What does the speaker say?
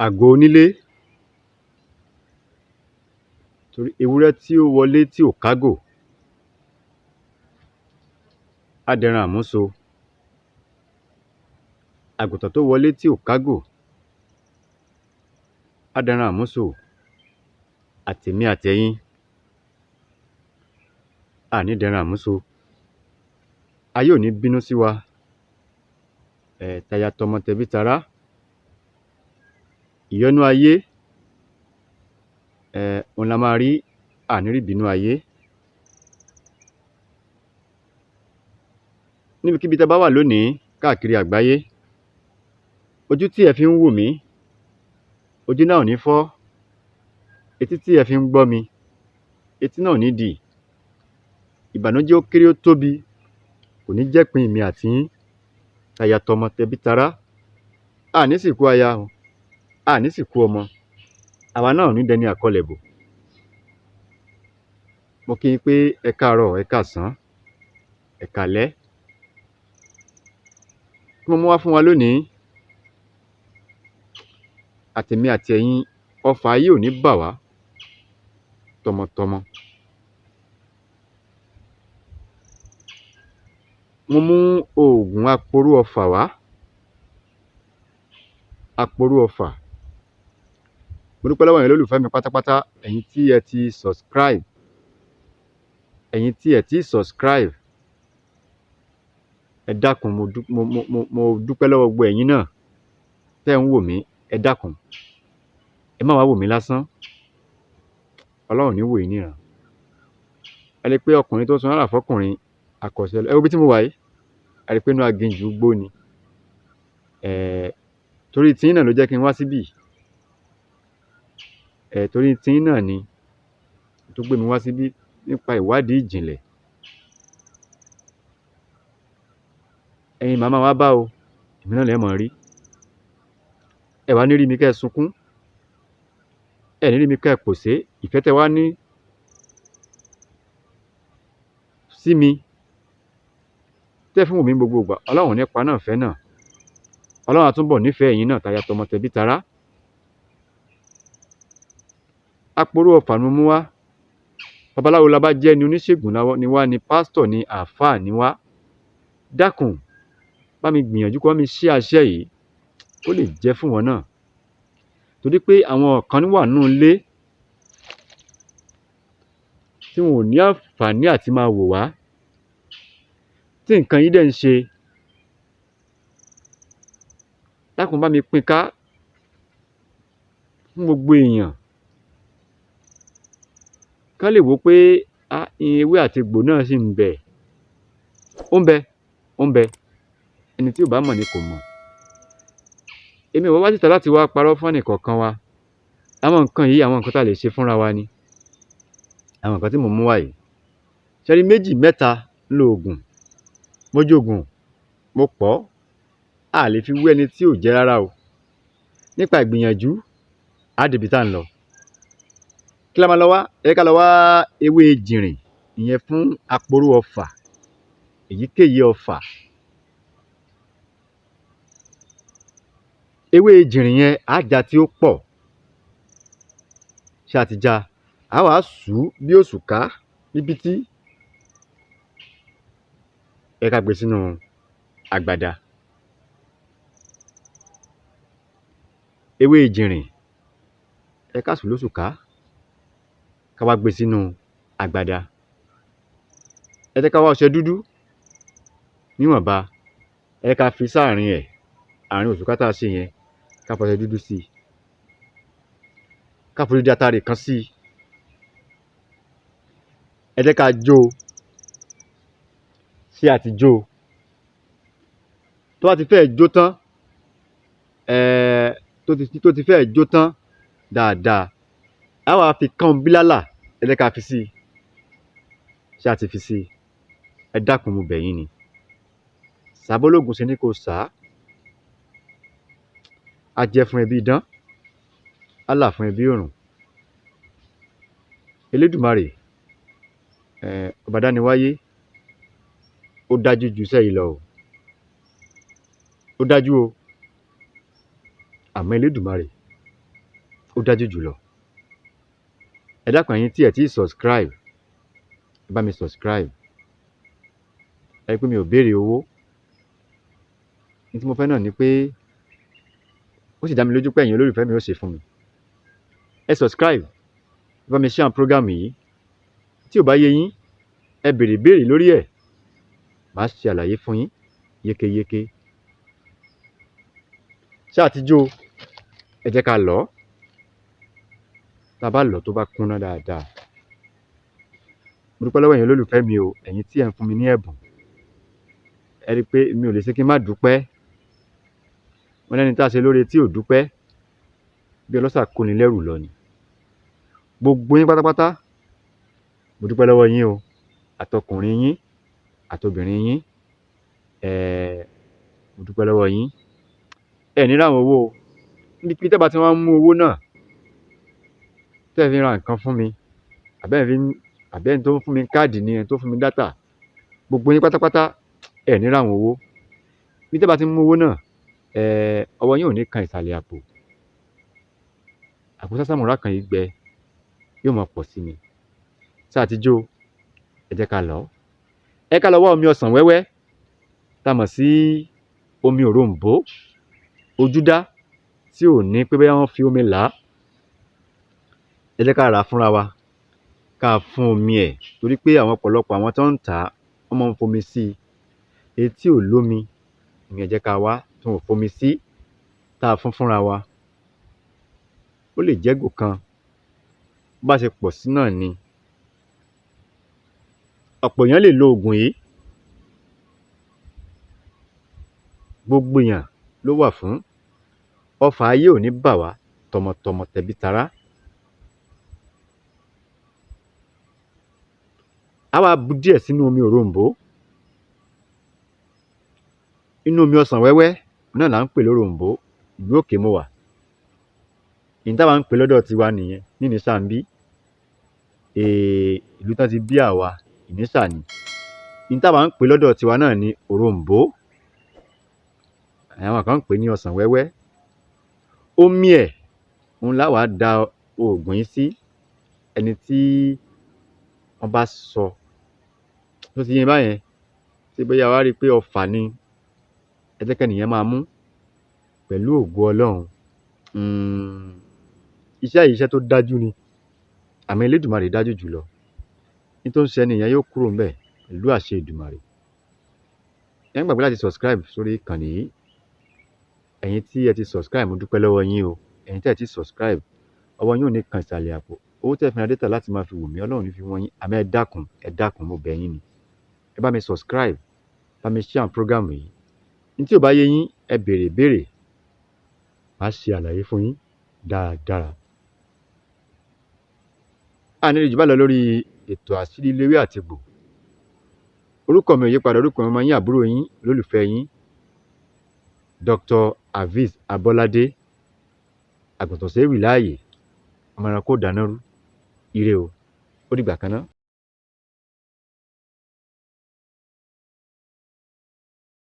àgọ́ onílé. Torí ewúrẹ́ tí ó wọlé tí ò kágò á dẹran àmúso. Àgùntàn tó wọlé tí ò kágò á dẹran àmúso. Àtèmi àtẹ̀yin à ní dẹran àmúso. Ayé ò ní bínú sí wa. Taya tọmọ tẹbí tará. Ìyọ́nú ayé òun la máa rí, à ní rí ìbínú ayé. Níbikíbi tẹ́ bá wà lónìí káàkiri àgbáyé, ojú tí ẹ fi ń wò mí, ojú náà ò ní fọ́. Etí tí ẹ fi ń gbọ́ mi, etí náà ò ní dì. Ìbànújẹ́ ó kéré ó tóbi kò ní jẹ́ ìpín èmi àti yín. Taya tọmọ tẹbí tará. À ní sìnkú aya o, à ní sìnkú ọmọ. Àwa náà ò ní dẹni àkọlẹ̀bò. Mo kí yín pé ẹ káàárọ̀, ẹ káàsán, ẹ káalẹ́. Kí mo mú wá fún wa lónìí, àtèmi àti ẹ̀yin, ọfà ayé ò ní bà wá tọmọtọmọ. Mo mú oògùn aporo ọfà wá. Aporo ọfà. Mo dúpẹ́ lọ́wọ́ ẹ̀yin olólùfẹ́ mi pátápátá, ẹ̀yin tí ẹ ti subscribe, ẹ̀yin tí ẹ ti subscribe. Ẹ dákun, mo dúpẹ́ lọ́wọ́ gbogbo ẹ̀yin náà tẹ́ ń wò mí. Ẹ dákun, ẹ má wá wò mí lásán. Ọlọ́run ní wò yín níran. Ẹ rí pé ọkùnrin tó sun rárá fọkùnrin àkọsílẹ̀. Ẹ wo bí tí mo wà yìí. Ẹ rí pé inú aginjù gbó ni. Torí tiyín náà ló jẹ́ kí n wá síbí. Torí tiyín náà ni tó gbé mi wá síbí nípa ìwádìí ìjìnlẹ̀. Ẹ̀yin màmá wa bá o, èmi náà lè mọ̀ rí. Ẹ wá ní rí mi kẹ́ ẹ sunkún. Ẹ ní rí mi kẹ́ ẹ pòṣé. Ìfẹ́ tẹ wá ní sí mi tẹ́ fún mi gbogbo ìgbà. Ọlọ́run nípa náà fẹ́ náà. Ọlọ́run á túnbọ̀ nífẹ̀ẹ́ ẹ̀yin náà taya tọmọ tẹbí tará. Aporo ọfà ni mo mú wá. Babaláwo la bá jẹ́, ni oníṣègùn ni wá, ni pásítọ̀, ni àáfàá ni wá. Dákun, bá mi gbìyànjú kó bá mi ṣí àṣẹ yìí kó lè jẹ́ fún wọn náà. Torí pé àwọn kan wà nínú ilé tí wọn ò ní àǹfààní àti máa wò wá. Tí nǹkan yìí dẹ̀ ń ṣe, dákun bá mi pín ká fún gbogbo èèyàn. Ká lè wò pé ewé àti egbò náà sì ń bẹ. Ó ń bẹ, ó ń bẹ. Ẹni tí ò bá mọ̀ ni kò mọ̀. Èmi ò wá síta láti wá parọ́ fún ẹnìkọ̀ọ̀kan wa. Àwọn nǹkan yìí, àwọn nǹkan tá lè ṣe fúnra wa ni. Àwọn nǹkan tí mo mú wá yìí. Ṣé rí méjì mẹ́ta lóògùn. Mo jogùn, mo pọ̀. A lè fi wé ẹni tí ò jẹ́ rárá o. Nípa ìgbìyànjú, á débi tá ń lọ. Kí la máa lọ wá? Ẹ ká lọ wá ewé jìnrìn, ìyẹn fún aporo ọfà, èyíkéyìí ọfà. Ewé jìnrìn yẹn á já tí ó pọ̀. Ṣé a ti já? A wá sù bí òṣùká níbi tí ẹ ká gbé sínú àgbàdá. Ewé jìnrìn ẹ ká sù lóṣùká, ká wá gbé sínú àgbàdá. Ẹ jẹ́ ká wá ọṣẹ dúdú níwọ̀nba. Ẹ ká fi sáàrin ẹ̀, àárín òṣùká tá a ṣe yẹn, ká fọṣẹ dúdú sí i. Ká forí di atare kan sí i. Ẹ jẹ́ ká jó o. Ṣé a ti jó o? Tó bá ti fẹ́ jó tán, tó ti fẹ́ jó tán dáadáa, a wá fi kán bílálà. Ẹ jẹ́ ká fi sí i. Ṣé a ti fi sí i? Ẹ dákun, mo bẹ̀ yín ni. Sàbólógún ṣe ní kò sá. A jẹ fún ẹbí idán, á là fún ẹbí òrùn. Elédùmarè, ọba dániwáyé, ó dájú ju sẹ́yìn lọ o. Ó dájú o. Àmọ́ Elédùmarè, ó dájú jùlọ. Ẹ dákun ẹ̀yin tí ẹ ti subscribe, ẹ bá mi subscribe. Ẹ rí pé mi ò béèrè owó. Ní tí mo fẹ́ náà ni pé ó sì dá mi lójú pé ẹ̀yin olólùfẹ́ mi ó ṣe fún mi. Ẹ subscribe, ẹ bá mi share program yìí. Tí ò bá yé yín, ẹ béèrè béèrè lórí ẹ̀. Màá ṣe àlàyé fún yín yékéyéké. Ṣáà ti jó, ẹ jẹ́ ká lọ̀. Tá a bá lọ̀ tó bá kúnná dáadáa. Mo dúpẹ́ lọ́wọ́ ẹ̀yin olólùfẹ́ mi o, ẹ̀yin tí ẹ ń fún mi ní ẹ̀bùn. Ẹ rí pé mi ò lè ṣe kí n má dúpẹ́. Wọ́n lẹ́ni tá a ṣe lóore tí ò dúpẹ́, bí ọlọ́ṣà kóni lẹ́rù lọ ni. Gbogbo yín pátápátá, mo dúpẹ́ lọ́wọ́ yín o. Àtọkùnrin yín, àtobìnrin yín, mo dúpẹ́ lọ́wọ́ yín. Ẹ ní ráwọn owó o. Níbi tẹ́ bá ti wọ́n mú owó náà, tẹ́ fi ra nǹkan fún mi, àbẹ́ni tó ń fún mi káàdì ni, ẹni tó fún mi dátà, gbogbo yín pátápátá, ẹ ní ráwọn owó. Bí tẹ́ bá ti mú owó náà, ọwọ́ yín ò ní kan ìsàlẹ̀ àpò. Àpò sásàmúrà kan yìí gbẹ, yóò máa pọ̀ sí mi. Ṣáà ti jó, ẹ jẹ́ ká lọ̀. Ẹ ká lọ wá omi ọsàn wẹ́wẹ́, tá a mọ̀ sí omi òroǹbó, ojúdá tí ò ní pé bóyá wọ́n fi omi là á. Ẹ jẹ́ ká rà á fúnra wa, ká fún omi ẹ̀, torí pé àwọn ọ̀pọ̀lọpọ̀ àwọn tó ń tà á, wọ́n máa ń fomi sí i. Èyí tí ò lómi, ìyẹn jẹ́ ká wá tí wọn ò fomi sí, tá a fún fúnra wa. Ó lè jẹ́ ìgò kan, bá ṣe pọ̀ sí náà ni. Ọ̀pọ̀ èèyàn lè lo oògùn yìí. Gbogbo èèyàn ló wà fún. Ọfà ayé ò ní bà wá tọmọtọmọ tẹbí tará. A wá bu díẹ̀ sínú omi òroǹbó. Inú omi ọsàn wẹ́wẹ́ náà là ń pè lóròǹbó. Ìlú òkè mo wà. Ìyẹn táwa ń pè lọ́dọ̀ tiwa nìyẹn, ní Ìníṣà ń bí. Ìlú tán ti bí àwa, Ìníṣà ni. Ìyẹn táwa ń pè lọ́dọ̀ tiwa náà ni òroǹbó. Àwọn kan ń pè ní ọsàn wẹ́wẹ́. Omi ẹ̀ òun la wá da oògùn yìí sí. Ẹni tí wọ́n bá sọ tó ti yé báyẹn, tí bóyá wá rí i pé ọfà ni, ẹ jẹ́ kẹ́nìyẹn máa mú pẹ̀lú ògo Ọlọ́run. Iṣẹ́ yìí iṣẹ́ tó dájú ni, àmọ́ Elédùmarè dájú jùlọ. Ní tó ń ṣe ẹnìyẹn yóò kúrò ńbẹ̀ pẹ̀lú àṣẹ Èdùmàrè. Ẹ má gbàgbé láti subscribe sórí ìkànnì yìí. Ẹ̀yin tí ẹ ti subscribe, mo dúpẹ́ lọ́wọ́ yín o. Ẹ̀yin tí ẹ ti subscribe, ọwọ́ yín ò ní kan ìsàlẹ̀ àpò. Owó tẹ́ fi ra data láti máa fi wò mí, Ọlọ́run ní fi wọ́n yín. Àmọ́ ẹ dákun, mo bẹ̀ yín ni. Ẹ bá mi subscribe, bá mi share program yìí. Ní tí ò bá yé yín, ẹ béèrè béèrè. Màá ṣe àlàyé fún yín dáradára. A ní lè jù bá lọ lórí ètò àṣírí ilé ewé àti egbò. Orúkọ mi ò yí padà, orúkọ mi ọmọ yín, àbúrò yín, olólùfẹ́ yín, Dr. Aviz Abolade, àgùntàn ṣe é wì láàyè, ọmọ ẹranko dáná rú. Ire o, ó dìgbà kan náà.